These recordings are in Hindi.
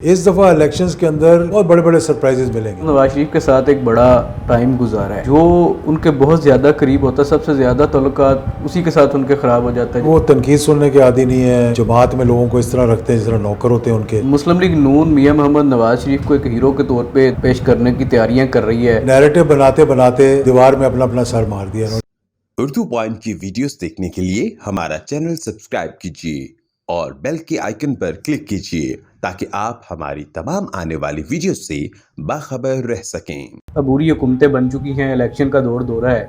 इस दफ़ा इलेक्शंस के अंदर बहुत बड़े बड़े सरप्राइजेस मिलेंगे। नवाज शरीफ के साथ एक बड़ा टाइम गुजारा है, जो उनके बहुत ज़्यादा करीब होता है, सबसे ज़्यादा ताल्लुकात उसी के साथ उनके ख़राब हो जाते हैं। वो तनकीद सुनने के आदी नहीं है, जमात में लोगों को इस तरह रखते हैं जिस तरह नौकर होते हैं उनके। मुस्लिम लीग नून मियां मोहम्मद नवाज शरीफ को एक हीरो के तौर पे पेश करने की तैयारियां कर रही है। नैरेटिव बनाते बनाते दीवार में अपना अपना सर मार दिया इन्होंने। उर्दू पॉइंट की वीडियोस देखने के लिए हमारा चैनल सब्सक्राइब कीजिए और बेल के आइकन पर क्लिक कीजिए ताकि आप हमारी तमाम आने वाली वीडियो से बाखबर रह सकें। अबूरी हुकूमतें बन चुकी हैं, इलेक्शन का दौर दौरा है,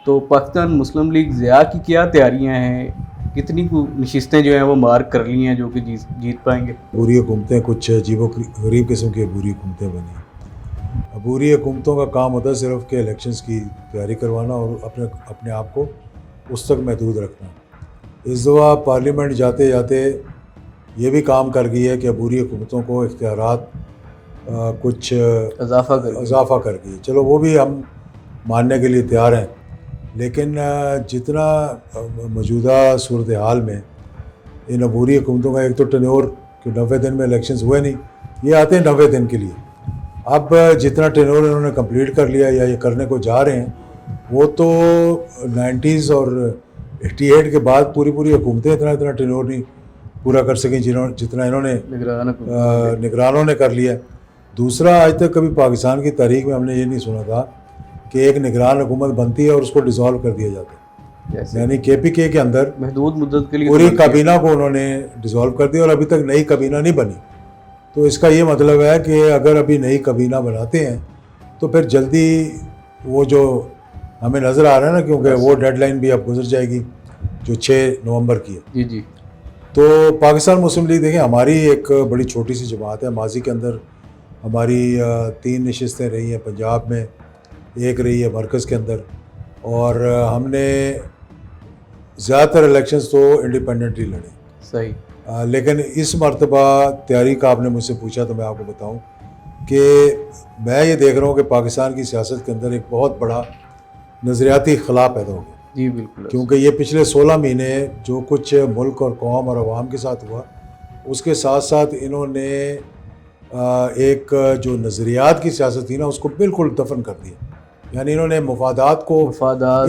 तो पाकिस्तान मुस्लिम लीग ज़िया की क्या तैयारियां हैं, कितनी नशिस्तें जो हैं वो मार्क कर ली हैं जो कि जीत पाएंगे। बुरी हुकूमतें कुछ अजीब गरीब किस्म की बुरी हुकूमतें बनी। अबूरी हुकूमतों का काम होता है सिर्फ के इलेक्शंस की तैयारी करवाना और अपने आप को उस तक महदूद रखना। इस दफ़ा पार्लियामेंट जाते जाते ये भी काम कर गई है कि अबूरी हुकूमतों को इख्तियारात कुछ इजाफा कर गई। चलो वो भी हम मानने के लिए तैयार हैं, लेकिन जितना मौजूदा सूरत हाल में इन अबूरी हुकूमतों का एक तो टेन्योर कि 90 दिन में इलेक्शंस हुए नहीं, ये आते हैं 90 दिन के लिए। अब जितना टेन्योर इन्होंने कंप्लीट कर लिया या ये करने को जा रहे हैं, वो तो 90s और 88 के बाद पूरी हुकूमतें इतना टेन्योर नहीं पूरा कर सकें जितना इन्होंने निगरानों ने कर लिया। दूसरा, आज तक कभी पाकिस्तान की तारीख में हमने ये नहीं सुना था कि एक निगरान हुकूमत बनती है और उसको डिसॉल्व कर दिया जाता है। यानी KPK के अंदर महदूद मुद्दत के लिए पूरी काबीना को उन्होंने डिसॉल्व कर दिया और अभी तक नई काबीना नहीं बनी। तो इसका ये मतलब है कि अगर अभी नई काबीना बनाते हैं तो फिर जल्दी वो जो हमें नज़र आ रहा है ना, क्योंकि वो डेडलाइन भी अब गुजर जाएगी जो 6 नवंबर की है। जी। तो पाकिस्तान मुस्लिम लीग देखें, हमारी एक बड़ी छोटी सी जमात है। माजी के अंदर हमारी 3 नशिस्तें रही हैं पंजाब में, एक रही है मरकज़ के अंदर, और हमने ज़्यादातर इलेक्शंस तो इंडिपेंडेंटली लड़े। सही। लेकिन इस मरतबा तैयारी का आपने मुझसे पूछा तो मैं आपको बताऊं कि मैं ये देख रहा हूँ कि पाकिस्तान की सियासत के अंदर एक बहुत बड़ा नज़रियाती इख्तलाफ पैदा हो गया। जी बिल्कुल। क्योंकि ये पिछले 16 महीने जो कुछ मुल्क और कौम और अवाम के साथ हुआ, उसके साथ साथ इन्होंने एक जो नज़रियात की सियासत थी ना, उसको बिल्कुल दफन कर दिया। यानी इन्होंने मफादात को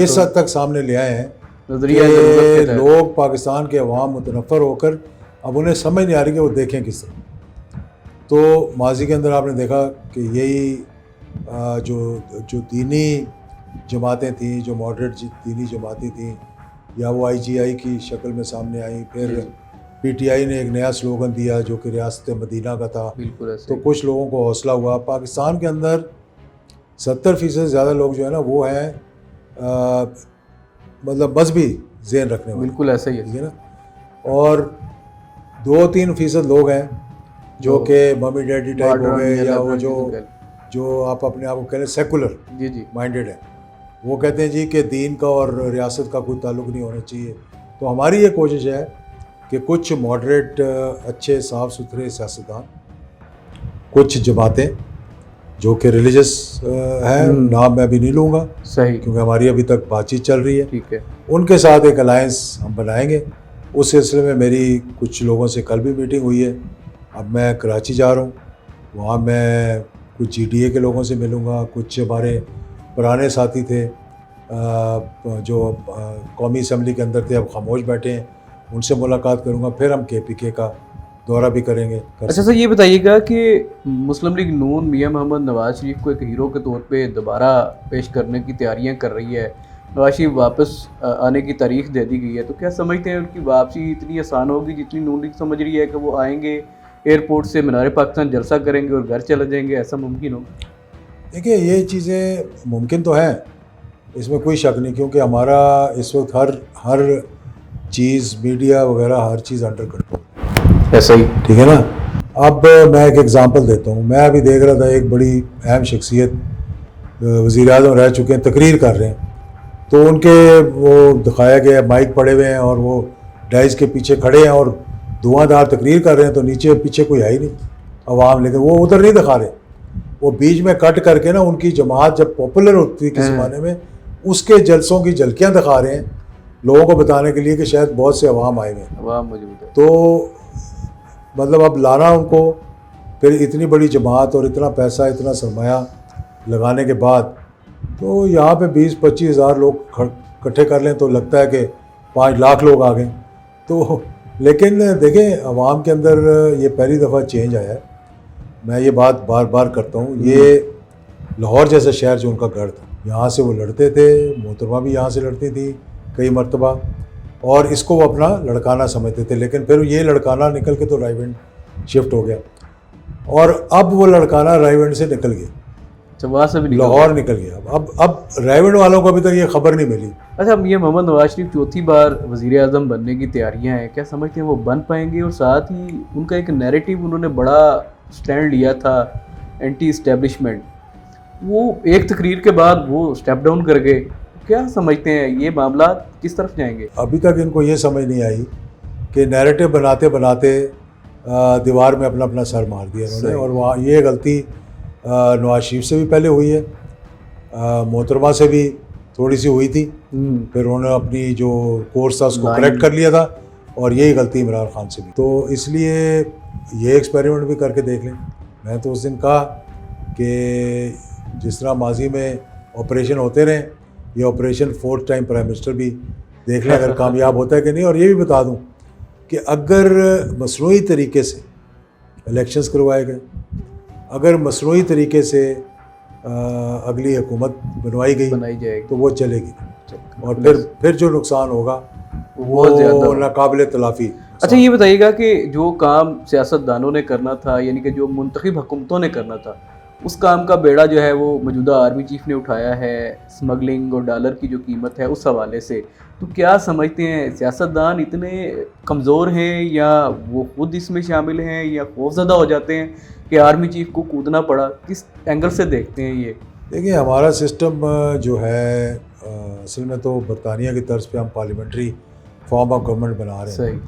इस हद तक सामने ले आए हैं कि लोग पाकिस्तान के अवाम मुतनफ़र होकर अब उन्हें समझ नहीं आ रही कि वो देखें किस तरह। तो माजी के अंदर आपने देखा कि यही जो दीनी जमातें थीं, जो मॉडरेट दीनी जमातें थीं, या वो IGI की शक्ल में सामने आई। फिर PTI ने एक नया स्लोगन दिया जो कि रियासत मदीना का था। तो कुछ लोगों को हौसला हुआ। पाकिस्तान के अंदर 70% से ज़्यादा लोग जो है ना वो हैं मतलब मजहबी ज़हन रखने वाले। बिल्कुल ऐसा ही है, ठीक है ना। और 2-3% लोग हैं जो कि मम्मी डैडी टाइप हो गए, या वो जो आप अपने आप को कह रहे हैं सेकुलर माइंडेड है। वो कहते हैं जी कि दीन का और रियासत का कोई ताल्लुक नहीं होना चाहिए। तो हमारी ये कोशिश है कि कुछ मॉडरेट अच्छे साफ़ सुथरे सियासतदान, कुछ जमातें जो कि रिलीजियस हैं, नाम मैं भी नहीं लूँगा सही, क्योंकि हमारी अभी तक बातचीत चल रही है, ठीक है, उनके साथ एक अलायंस हम बनाएंगे। उस सिलसिले में मेरी कुछ लोगों से कल भी मीटिंग हुई है। अब मैं कराची जा रहा हूँ, वहाँ मैं कुछ GDA के लोगों से मिलूँगा, कुछ हमारे पुराने साथी थे जो कौमी असम्बली के अंदर थे, अब खामोश बैठे हैं, उनसे मुलाकात करूँगा। फिर हम KPK का दौरा भी करेंगे। अच्छा सर, ये बताइएगा कि मुस्लिम लीग नून मियां मोहम्मद नवाज शरीफ को एक हीरो के तौर पे दोबारा पेश करने की तैयारियां कर रही है। नवाज शरीफ वापस आने की तारीख दे दी गई है, तो क्या समझते हैं उनकी वापसी इतनी आसान होगी जितनी नून लीग समझ रही है कि वो आएंगे, एयरपोर्ट से मीनार पाकिस्तान जलसा करेंगे और घर चले जाएंगे? ऐसा मुमकिन होगा? देखिए, ये चीज़ें मुमकिन तो हैं, इसमें कोई शक नहीं, क्योंकि हमारा इस वक्त हर चीज़, मीडिया वगैरह हर चीज़ अंडर कंट्रोल। ऐसा ही, ठीक है ना। अब मैं एक एग्ज़ाम्पल देता हूँ। मैं अभी देख रहा था, एक बड़ी अहम शख्सियत वज़ीर आज़म रह चुके हैं, तकरीर कर रहे हैं, तो उनके वो दिखाया गया माइक पड़े हुए हैं और वो डाइस के पीछे खड़े हैं और धुआंधार तकरीर कर रहे हैं, तो नीचे पीछे कोई है ही नहीं अवाम, लेकिन वो उधर नहीं दिखा रहे, वो बीच में कट करके ना उनकी जमात जब पॉपुलर होती थी किस ज़माने में, उसके जलसों की झलकियाँ दिखा रहे हैं लोगों को बताने के लिए कि शायद बहुत से अवाम आए हुए हैं। अवाम मौजूद है। तो मतलब अब लाना उनको फिर इतनी बड़ी जमात और इतना पैसा इतना सरमाया लगाने के बाद तो यहाँ पे 20-25 हज़ार लोग इकट्ठे कर लें तो लगता है कि 5 लाख लोग आ गए। तो लेकिन देखें, अवाम के अंदर ये पहली दफ़ा चेंज आया है। मैं ये बात बार बार करता हूँ, ये लाहौर जैसा शहर जो उनका गढ़ था, यहाँ से वो लड़ते थे, मोहतरमा भी यहाँ से लड़ती थी कई मरतबा, और इसको वो अपना लड़काना समझते थे। लेकिन फिर ये लड़काना निकल के तो रायविंड शिफ्ट हो गया, और अब वो लड़काना रायविंड से निकल गया, वहाँ से भी लाहौर निकल गया। अब रायविंड वालों को अभी तक ये खबर नहीं मिली। अच्छा, अब ये मोहम्मद नवाज शरीफ चौथी बार वज़ीर आज़म बनने की तैयारियां हैं, क्या समझते हैं वो बन पाएंगे? और साथ ही उनका एक नैरेटिव, उन्होंने बड़ा स्टैंड लिया था एंटी इस्टेब्लिशमेंट, वो एक तकरीर के बाद वो स्टेप डाउन कर गए। क्या समझते हैं ये मामला किस तरफ जाएंगे? अभी तक इनको ये समझ नहीं आई कि नैरेटिव बनाते बनाते दीवार में अपना अपना सर मार दिया इन्होंने। और वहाँ ये गलती नवाज शरीफ से भी पहले हुई है, मोहतरमा से भी थोड़ी सी हुई थी, फिर उन्होंने अपनी जो कोर्स था उसको करेक्ट कर लिया था, और यही गलती इमरान खान से भी। तो इसलिए ये एक्सपेरिमेंट भी करके देख लें। मैं तो उस दिन कहा कि जिस तरह माजी में ऑपरेशन होते रहे, ये operation 4th time prime minister भी देख लें अगर कामयाब होता है कि नहीं। और ये भी बता दूं कि अगर मसनूई तरीके से इलेक्शंस करवाए गए, अगर मसनूई तरीके से अगली हुकूमत बनाई जाएगी तो वो चलेगी, और फिर जो नुकसान होगा वो नाकाबिले तलाफी। अच्छा, ये बताइएगा कि जो काम सियासतदानों ने करना था, यानी कि जो मुंतखब हुकूमतों ने करना था, उस काम का बेड़ा जो है वो मौजूदा आर्मी चीफ ने उठाया है, स्मगलिंग और डॉलर की जो कीमत है उस हवाले से। तो क्या समझते हैं, सियासतदान इतने कमज़ोर हैं या वो खुद इसमें शामिल हैं या खौफज़दा हो जाते हैं कि आर्मी चीफ को कूदना पड़ा? किस एंगल से देखते हैं ये? देखिए, हमारा सिस्टम जो है असल में तो बरतानिया की तर्ज पे हम पार्लियामेंट्री फॉर्म ऑफ गवर्नमेंट बना रहे हैं। सही।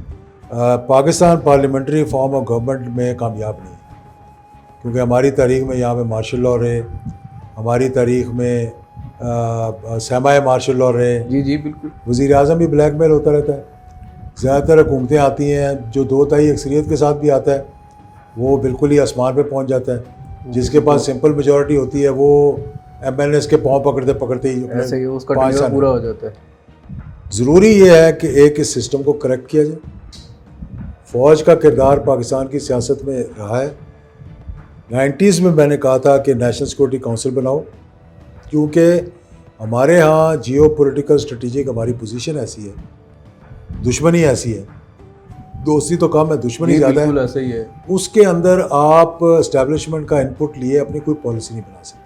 Pakistan parliamentary form of government में कामयाब नहीं है, क्योंकि हमारी तारीख में यहाँ पे मार्शल लॉ रहे, हमारी तारीख में सहमाए मार्शल लॉ रहे। जी बिल्कुल। वज़ीर आज़म भी ब्लैकमेल होता रहता है। ज़्यादातर हुकूमतें आती हैं, जो 2/3 अक्सरियत के साथ भी आता है वो बिल्कुल ही आसमान पे पहुंच जाता है। जिसके पास सिंपल मेजॉरिटी होती है वो MNS के पाँव पकड़ते पकड़ते ही ऐसे ही उसका टेन्योर पूरा हो जाता है। ज़रूरी ये है कि एक इस सिस्टम को करेक्ट किया जाए। फ़ौज का किरदार पाकिस्तान की सियासत में रहा है। 90s में मैंने कहा था कि नेशनल सिक्योरिटी काउंसिल बनाओ, क्योंकि हमारे यहाँ जियो पोलिटिकल स्ट्रेटेजिक हमारी पोजीशन ऐसी है, दुश्मनी ऐसी है, दोस्ती तो कम है, दुश्मनी ज़्यादा है। ऐसा ही है। उसके अंदर आप एस्टेब्लिशमेंट का इनपुट लिए अपनी कोई पॉलिसी नहीं बना सकते।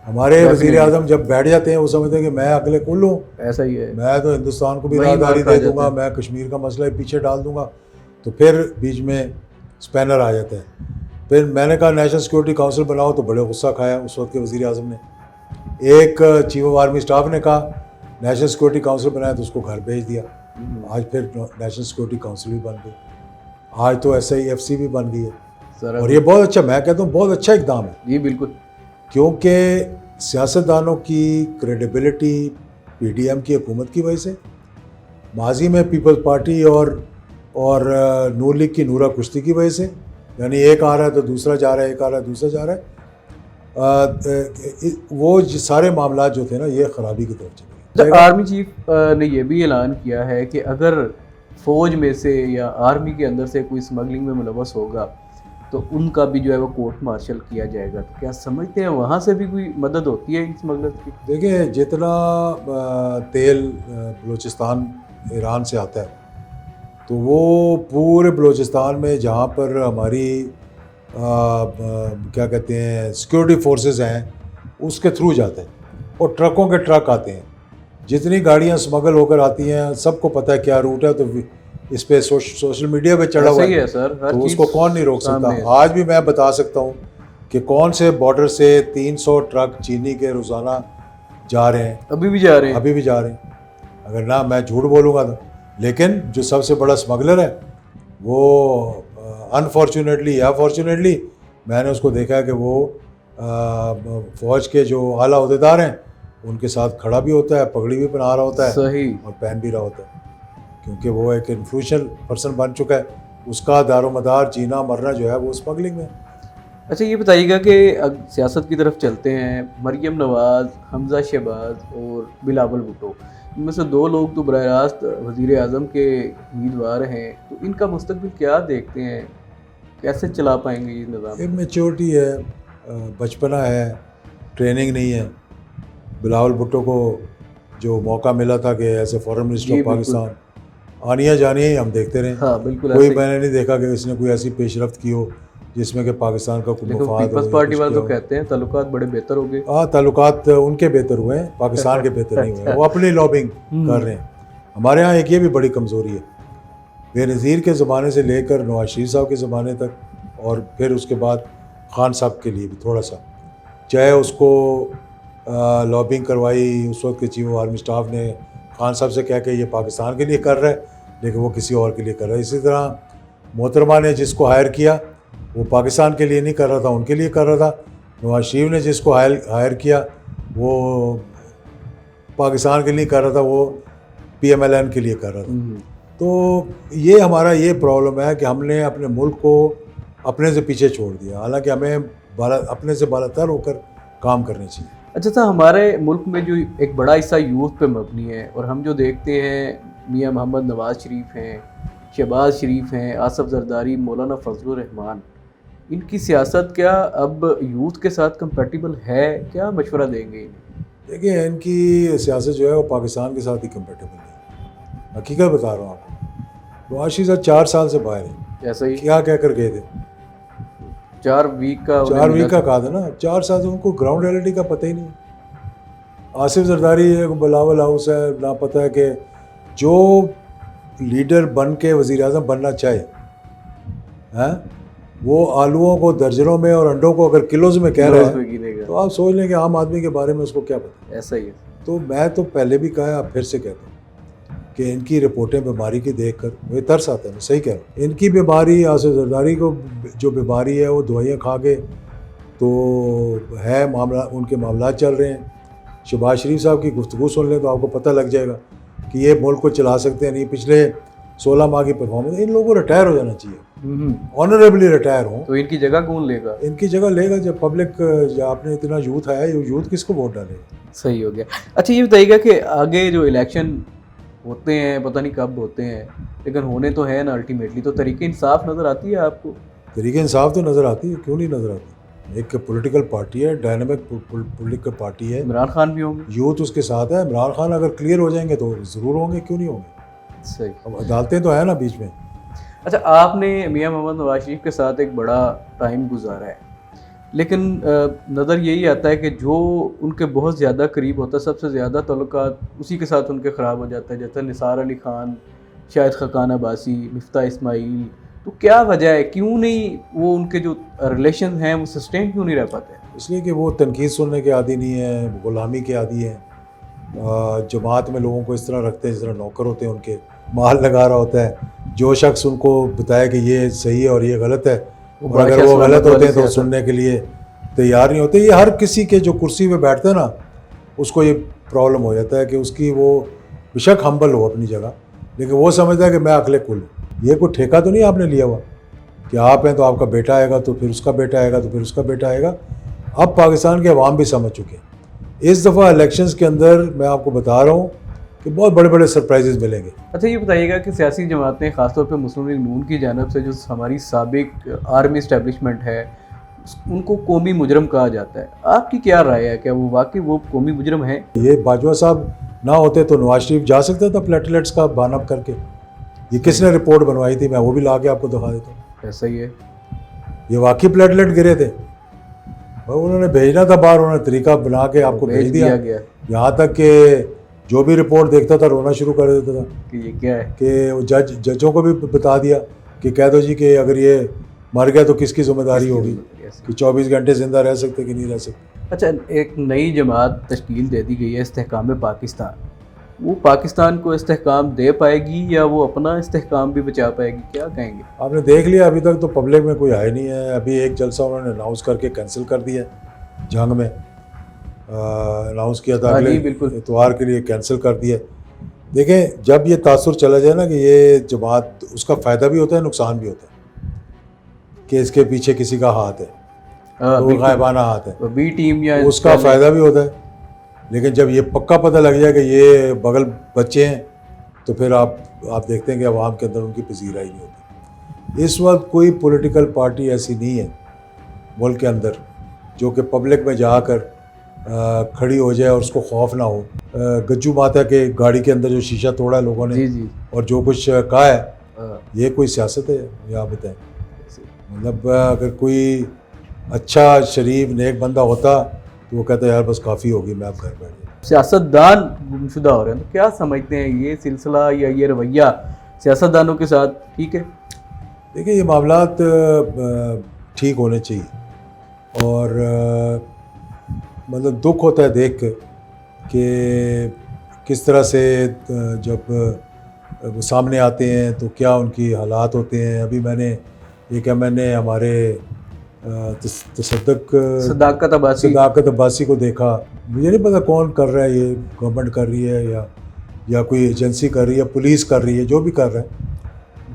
हमारे वज़ीर आज़म जब बैठ जाते हैं वो समझते हैं कि मैं अगले कुल हूँ, ऐसा ही है, मैं तो हिंदुस्तान को भी राहदारी दे दूंगा, मैं कश्मीर का मसला पीछे डाल दूंगा। तो फिर बीच में स्पैनर आ जाता है। फिर मैंने कहा नेशनल सिक्योरिटी काउंसिल बनाओ, तो बड़े गुस्सा खाया उस वक्त के वज़ीर आज़म ने। एक चीफ ऑफ आर्मी स्टाफ ने कहा नेशनल सिक्योरिटी काउंसिल बनाया, तो उसको घर भेज दिया। आज फिर नेशनल सिक्योरिटी काउंसिल भी बन गई, आज तो SIFC भी बन गई है। और ये बहुत अच्छा, मैं कहता हूँ बहुत अच्छा इकदाम है। जी बिल्कुल, क्योंकि सियासतदानों की क्रेडिबिलिटी PDM की हुकूमत की वजह से, माजी में पीपल्स पार्टी और नूर लीग की नूरा कुश्ती की वजह से, यानी एक आ रहा है तो दूसरा जा रहा है, एक आ रहा है दूसरा जा रहा है, वो सारे मामला जो थे ना ये ख़राबी की तरफ चले गए। आर्मी चीफ ने यह भी ऐलान किया है कि अगर फ़ौज में से या आर्मी के अंदर से कोई स्मगलिंग में मुलव्वस होगा तो उनका भी जो है वो कोर्ट मार्शल किया जाएगा। तो क्या समझते हैं वहाँ से भी कोई मदद होती है इन स्मगलर्स की? देखिए, जितना तेल बलूचिस्तान ईरान से आता है तो वो पूरे बलूचिस्तान में जहाँ पर हमारी क्या कहते हैं सिक्योरिटी फोर्सेस हैं उसके थ्रू जाते हैं, और ट्रकों के ट्रक आते हैं। जितनी गाड़ियाँ स्मगल होकर आती हैं सबको पता है क्या रूट है, तो इस पे सोशल मीडिया पे चढ़ा हुआ है सर, तो उसको कौन नहीं रोक सकता। आज भी मैं बता सकता हूँ कि कौन से बॉर्डर से 300 ट्रक चीनी के रोज़ाना जा रहे हैं, अभी भी जा रहे हैं, अगर ना मैं झूठ बोलूँगा तो। लेकिन जो सबसे बड़ा स्मगलर है वो अनफॉर्चुनेटली या फॉर्चुनेटली मैंने उसको देखा है कि वो फ़ौज के जो आला अहदेदार हैं उनके साथ खड़ा भी होता है, पगड़ी भी पहना रहा होता है, सही, और पहन भी रहा होता है, क्योंकि वो एक इन्फ्लुएंशियल पर्सन बन चुका है उसका दारोमदार जीना मरना जो है वो स्मगलिंग में। अच्छा ये बताइएगा कि सियासत की तरफ चलते हैं, मरियम नवाज़, हमज़ा शहबाज और बिलावल भुट्टो, इनमें से दो लोग तो बराह रास्त वज़ीर आज़म के उम्मीदवार हैं, तो इनका मुस्तकबिल क्या देखते हैं, कैसे चला पाएंगे ये निज़ाम? इमेच्योरिटी है, बचपना है, ट्रेनिंग नहीं है। बिलावल भुट्टो को जो मौका मिला था कि ऐसे foreign minister ji, of Pakistan आनिया जानिया ही हम देखते रहे। हाँ बिल्कुल कोई ऐसे ही। मैंने नहीं देखा कि इसने कोई ऐसी पेशरफ्त की हो जिसमें कि पाकिस्तान का कोई लेकिन मफाद हो पीपल्स या पार्टी कुछ वाले किया तो हो। कहते हैं ताल्लुकात बड़े बेहतर हो गए। हाँ, ताल्लुकात उनके बेहतर हुए हैं, पाकिस्तान के बेहतर नहीं हुए हैं। वो अपनी लॉबिंग कर रहे हैं। हमारे यहाँ एक ये भी बड़ी कमज़ोरी है, बेनज़ीर के ज़माने से लेकर नवाज शरीफ साहब के ज़माने तक, और फिर उसके बाद खान साहब के लिए भी थोड़ा सा, चाहे उसको लॉबिंग करवाई उस वक्त के चीफ ऑफ आर्मी स्टाफ ने खान साहब से कह के ये पाकिस्तान के लिए कर रहा है, लेकिन वो किसी और के लिए कर रहा है। इसी तरह मोहतरमा ने जिसको हायर किया वो पाकिस्तान के लिए नहीं कर रहा था, उनके लिए कर रहा था। नवाज शरीफ ने जिसको हायर किया वो पाकिस्तान के लिए कर रहा था, वो PMLN के लिए कर रहा था। तो ये हमारा ये प्रॉब्लम है कि हमने अपने मुल्क को अपने से पीछे छोड़ दिया, हालांकि हमें अपने से बालातर होकर काम करने चाहिए। अच्छा था, हमारे मुल्क में जो एक बड़ा हिस्सा यूथ पे मबनी है, और हम जो देखते हैं मियां मोहम्मद नवाज शरीफ हैं, शहबाज शरीफ हैं, आसफ जरदारी, मौलाना फजलुर रहमान, इनकी सियासत क्या अब यूथ के साथ कंपेटिबल है? क्या मशवरा देंगे इन्हें? देखिए, इनकी सियासत जो है वो पाकिस्तान के साथ ही कंपेटेबल है, हकीकत बता रहा हूँ आपको। नवाज शरीफ साहब 4 साल से बाहर हैं, ऐसा ही क्या कह कर गए थे? 4 वीक का 4 वीक का कहा था ना, 4 साल से उनको ग्राउंड रियलिटी का पता ही नहीं। आसिफ जरदारी एक बिलावल हाउस है, ना पता है कि जो लीडर बन के वज़ीर आज़म बनना चाहे हैं, वो आलूओं को दर्जनों में और अंडों को अगर किलोज में कह रहा है, तो आप सोच लें कि आम आदमी के बारे में उसको क्या पता। ऐसा ही है। तो मैं तो पहले भी कहा, अब फिर से कहता हूँ कि इनकी रिपोर्टें बीमारी की देखकर मुझे तरस आता है। मैं सही कह रहा हूँ, इनकी बीमारी, आसिफ जरदारी को जो बीमारी है वो दवाइयाँ खा के तो है, मामला उनके मामला चल रहे हैं। शहबाज शरीफ साहब की गुफ्तगू सुन लें तो आपको पता लग जाएगा कि ये मुल्क को चला सकते हैं नहीं। पिछले 16 माह की परफॉर्मेंस, इन लोगों को रिटायर हो जाना चाहिए, ऑनरेबली रिटायर हों। तो इनकी जगह कौन लेगा? इनकी जगह लेगा जब पब्लिक, जब आपने इतना यूथ आया, यूथ किसको वोट डालेगा? सही हो गया। अच्छा ये बताइएगा कि आगे जो इलेक्शन होते हैं, पता नहीं कब होते हैं, लेकिन होने तो है ना अल्टीमेटली, तो तरीके इंसाफ नज़र आती है आपको? तरीके इंसाफ तो नज़र आती है, क्यों नहीं नज़र आती? एक पॉलिटिकल पार्टी है, डायनामिक पॉलिटिकल पार्टी है, इमरान खान भी होंगे? यूथ उसके साथ है। इमरान खान अगर क्लियर हो जाएंगे तो ज़रूर होंगे, क्यों नहीं होंगे? सही। अब अदालतें तो है ना बीच में। अच्छा, आपने मियां मोहम्मद नवाज शरीफ के साथ एक बड़ा टाइम गुजारा है, लेकिन नज़र यही आता है कि जो उनके बहुत ज़्यादा करीब होता है, सबसे ज़्यादा ताल्लुकात उसी के साथ उनके ख़राब हो जाता है, जैसे निसार अली खान, शाहिद खकान अब्बासी, मिफ्ता इस्माइल। तो क्या वजह है, क्यों नहीं वो उनके जो रिलेशन हैं वो सस्टेन क्यों नहीं रह पाते? इसलिए कि वो तनकीद सुनने के आदी नहीं है, ग़ुलामी के आदी हैं। जमात में लोगों को इस तरह रखते हैं जिस तरह नौकर होते हैं, उनके माल लगा रहा होता है। जो शख्स उनको बताया कि ये सही है और ये गलत है, और अगर वो गलत होते हैं तो सुनने के लिए तैयार नहीं होते। ये हर किसी के जो कुर्सी पे बैठते हैं ना, उसको ये प्रॉब्लम हो जाता है कि उसकी वो बेशक हम्बल हो अपनी जगह, लेकिन वो समझता है कि मैं अकले कुल हूँ। ये कोई ठेका तो नहीं आपने लिया हुआ कि आप हैं तो आपका बेटा आएगा, तो फिर उसका बेटा आएगा, तो फिर उसका बेटा आएगा। अब पाकिस्तान के अवाम भी समझ चुके हैं। इस दफ़ा इलेक्शंस के अंदर मैं आपको बता रहा हूँ कि बहुत बड़े बड़े सरप्राइजेज मिलेंगे। अच्छा ये बताइएगा कि सियासी जमातें, ख़ासतौर पर मुस्लिम लीग नून की जानिब से, जो हमारी साबिक आर्मी इस्टेब्लिशमेंट है, उनको कौमी मुजरम कहा जाता है। आपकी क्या राय है, क्या वो वाकई वो कौमी मुजरम है? ये बाजवा साहब ना होते तो नवाज शरीफ जा सकता था प्लेटलेट्स का बहाना करके। ये किसने रिपोर्ट बनवाई थी, मैं वो भी ला के आपको दिखा देता हूँ। ऐसा ही है, ये वाकई प्लेटलेट गिरे थे, और उन्होंने भेजना था बाहर, उन्होंने तरीका बना के आपको भेज दिया गया। यहाँ तक कि जो भी रिपोर्ट देखता था रोना शुरू कर देता था कि ये क्या है, कि जजों को भी बता दिया कि कह दो जी कि अगर ये मर गया तो किसकी जिम्मेदारी होगी, कि 24 घंटे जिंदा रह सकते कि नहीं रह सकते। अच्छा, एक नई जमात तश्कील दे दी गई है, इस्तेहकाम पाकिस्तान। वो पाकिस्तान को इस्तेहकाम दे पाएगी या वो अपना इस्तेहकाम भी बचा पाएगी, क्या कहेंगे? आपने देख लिया, अभी तक तो पब्लिक में कोई आया नहीं है। अभी एक जलसा उन्होंने अनाउंस करके कैंसिल कर दिया, जंग में अनाउंस किया था अगले इतवार के लिए कैंसिल कर दिया। देखें, जब ये तासुर चला जाए ना कि ये जमात, उसका फ़ायदा भी होता है, नुकसान भी होता है कि इसके पीछे किसी का हाथ है, तो बिल्कुल। गायबाना हाथ है, तो बी टीम या उसका फ़ायदा भी होता है। लेकिन जब ये पक्का पता लग जाए कि ये बगल बच्चे हैं, तो फिर आप देखते हैं कि अवाम के अंदर उनकी पजीराई नहीं होती। इस वक्त कोई पॉलिटिकल पार्टी ऐसी नहीं है मुल्क के अंदर जो कि पब्लिक में जाकर खड़ी हो जाए और उसको खौफ ना हो। गज्जू माता के गाड़ी के अंदर जो शीशा तोड़ा है लोगों ने, जी जी। और जो कुछ कहा है, हाँ, ये कोई सियासत है? ये आप बताएं। मतलब अगर कोई अच्छा शरीफ नेक बंदा होता तो वो कहता यार बस काफ़ी होगी, मैं अब घर बैठ जाऊँ। सियासतदान गुमशुदा हो रहे हैं, तो क्या समझते हैं ये सिलसिला या ये रवैया सियासतदानों के साथ ठीक है? देखिए, ये मामलात ठीक होने चाहिए और मतलब दुख होता है देख के कि किस तरह से जब वो सामने आते हैं तो क्या उनकी हालात होते हैं। अभी मैंने हमारे सदाकत अब्बासी। सदाकत अब्बासी को देखा। मुझे नहीं पता कौन कर रहा है, ये गवर्नमेंट कर रही है या कोई एजेंसी कर रही है, पुलिस कर रही है, जो भी कर रहा है,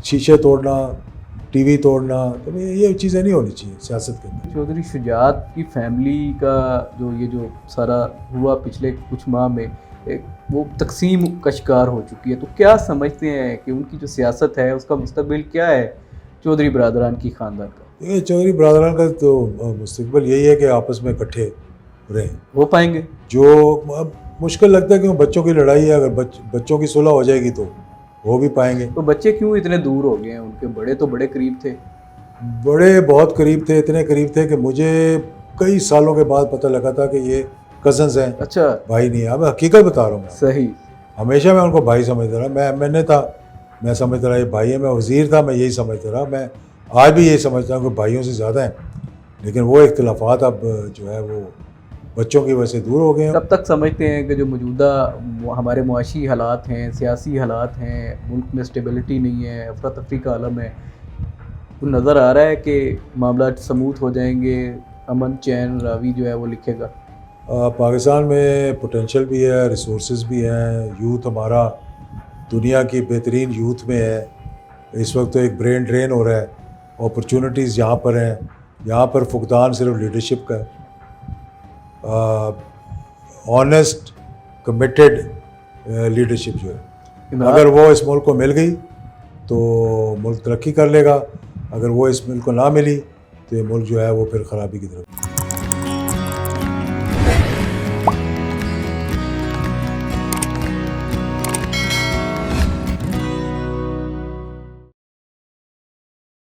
शीशे तोड़ना, टीवी तोड़ना, तो ये चीज़ें नहीं होनी चाहिए सियासत के अंदर। चौधरी शुजात की फैमिली का जो सारा हुआ पिछले कुछ माह में, वो तकसीम का शिकार हो चुकी है, तो क्या समझते हैं कि उनकी जो सियासत है उसका मुस्तकबिल क्या है चौधरी बरदरान की ख़ानदान का? ये चौधरी बरदरान का तो मुस्तकबिल यही है कि आपस में इकट्ठे रहें। हो पाएंगे? जो अब मुश्किल लगता है कि बच्चों की लड़ाई है, अगर बच्चों की सुलह हो जाएगी तो हो भी पाएंगे। तो बच्चे क्यों इतने दूर हो गए हैं? उनके बड़े तो बड़े करीब थे। बड़े बहुत करीब थे, इतने करीब थे कि मुझे कई सालों के बाद पता लगा था कि ये कज़न्स हैं, अच्छा, भाई नहीं है। अब हकीकत बता रहा हूँ, सही। हमेशा मैं उनको भाई समझता रहा। मैं समझता रहा ये भाई है, मैं वज़ीर था, मैं यही समझता रहा। मैं आज भी यही समझता हूँ कि भाइयों से ज़्यादा हैं, लेकिन वो इख्तिलाफ़ात अब जो है वो बच्चों की वजह से दूर हो गए हैं। कब तक समझते हैं कि जो मौजूदा हमारे मुआशी हालात हैं, सियासी हालात हैं, मुल्क में स्टेबिलिटी नहीं है, अफरा तफरी का आलम है, तो नज़र आ रहा है कि मामला समूथ हो जाएंगे, अमन चैन रावी जो है वो लिखेगा? पाकिस्तान में पोटेंशियल भी है, रिसोर्सेज भी हैं, यूथ हमारा दुनिया की बेहतरीन यूथ में है। इस वक्त तो एक ब्रेन ड्रेन हो रहा है, अपॉर्चुनिटीज़ यहाँ पर हैं, यहाँ पर फुकदान सिर्फ लीडरशिप का है। ऑनेस्ट कमिटेड लीडरशिप जो है, अगर वो इस मुल्क को मिल गई तो मुल्क तरक्की कर लेगा, अगर वो इस मुल्क को ना मिली तो ये मुल्क जो है वो फिर ख़राबी की तरफ।